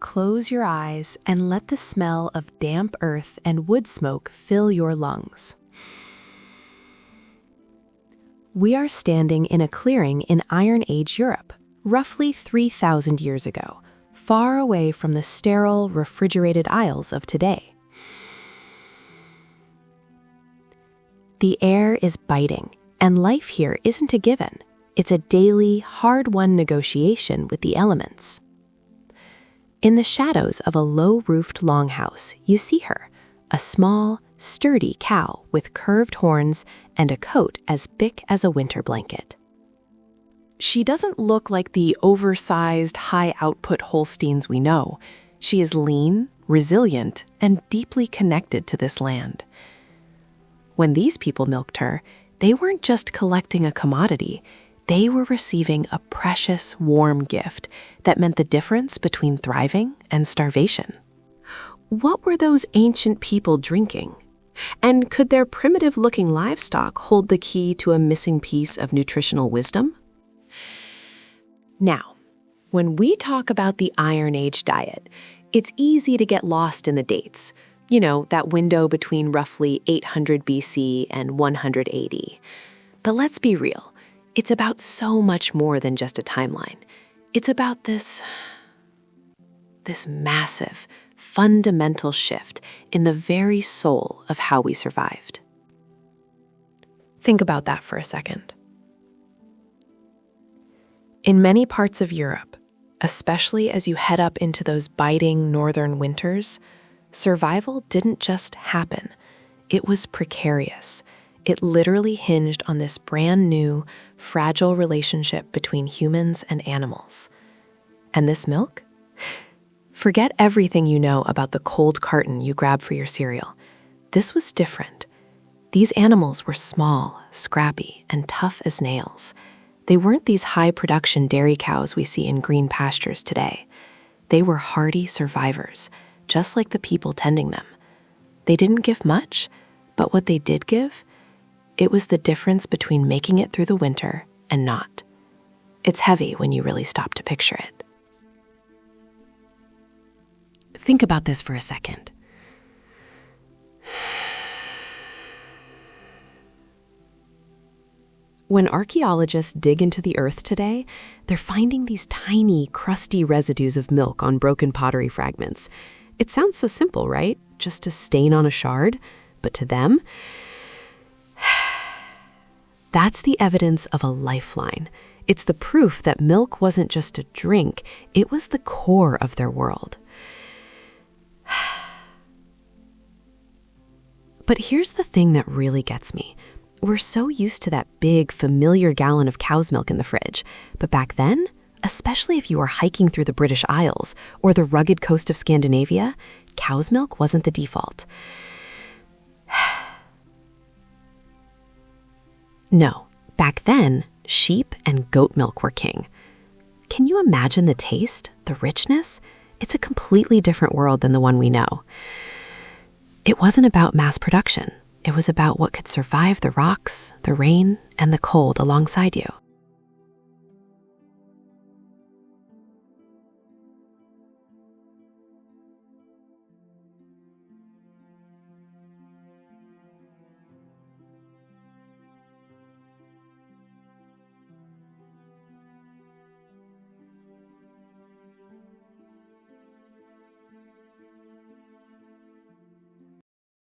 close your eyes and let the smell of damp earth and wood smoke fill your lungs. We are standing in a clearing in Iron Age Europe, roughly 3,000 years ago, far away from the sterile, refrigerated aisles of today. The air is biting, and life here isn't a given. It's a daily, hard-won negotiation with the elements. In the shadows of a low-roofed longhouse, you see her, a small, sturdy cow with curved horns and a coat as thick as a winter blanket. She doesn't look like the oversized, high-output Holsteins we know. She is lean, resilient, and deeply connected to this land. When these people milked her, they weren't just collecting a commodity. They were receiving a precious, warm gift that meant the difference between thriving and starvation. What were those ancient people drinking? And could their primitive-looking livestock hold the key to a missing piece of nutritional wisdom? Now, when we talk about the Iron Age diet, it's easy to get lost in the dates. You know, that window between roughly 800 BC and 180. But let's be real. It's about so much more than just a timeline. It's about this massive, fundamental shift in the very soul of how we survived. Think about that for a second. In many parts of Europe, especially as you head up into those biting northern winters, survival didn't just happen. It was precarious. It literally hinged on this brand new, fragile relationship between humans and animals. And this milk? Forget everything you know about the cold carton you grab for your cereal. This was different. These animals were small, scrappy, and tough as nails. They weren't these high-production dairy cows we see in green pastures today. They were hardy survivors, just like the people tending them. They didn't give much, but what they did give, it was the difference between making it through the winter and not. It's heavy when you really stop to picture it. Think about this for a second. When archaeologists dig into the earth today, they're finding these tiny, crusty residues of milk on broken pottery fragments. It sounds so simple, right? Just a stain on a shard. But to them, that's the evidence of a lifeline. It's the proof that milk wasn't just a drink, it was the core of their world. But here's the thing that really gets me. We're so used to that big, familiar gallon of cow's milk in the fridge. But back then, especially if you were hiking through the British Isles or the rugged coast of Scandinavia, cow's milk wasn't the default. No, back then, sheep and goat milk were king. Can you imagine the taste, the richness? It's a completely different world than the one we know. It wasn't about mass production. It was about what could survive the rocks, the rain, and the cold alongside you.